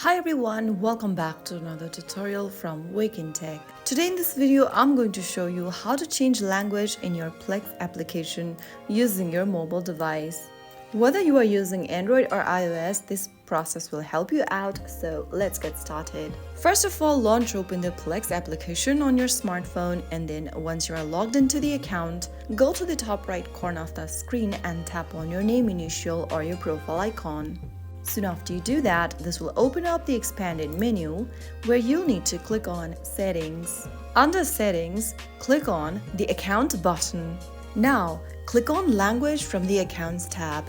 Hi everyone, welcome back to another tutorial from Wake&Tech. Today in this video, I'm going to show you how to change language in your Plex application using your mobile device. Whether you are using Android or iOS, this process will help you out, so let's get started. First of all, launch open the Plex application on your smartphone, and then once you are logged into the account, go to the top right corner of the screen and tap on your name initial or your profile icon. Soon after you do that, this will open up the expanded menu where you'll need to click on Settings. Under Settings, click on the Account button. Now, click on Language from the Accounts tab.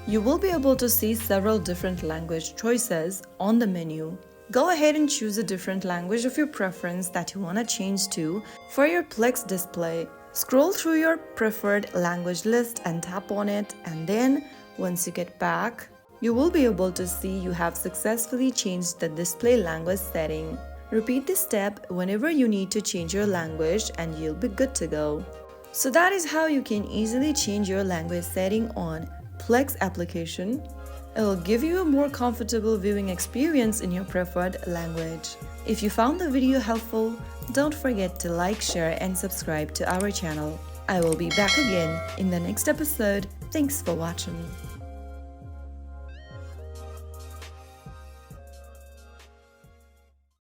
You will be able to see several different language choices on the menu. Go ahead and choose a different language of your preference that you want to change to for your Plex display. Scroll through your preferred language list and tap on it, and then once you get back, you will be able to see you have successfully changed the display language setting. Repeat this step whenever you need to change your language and you'll be good to go. So that is how you can easily change your language setting on Plex application. It will give you a more comfortable viewing experience in your preferred language. If you found the video helpful, don't forget to like, share and subscribe to our channel. I will be back again in the next episode. Thanks for watching.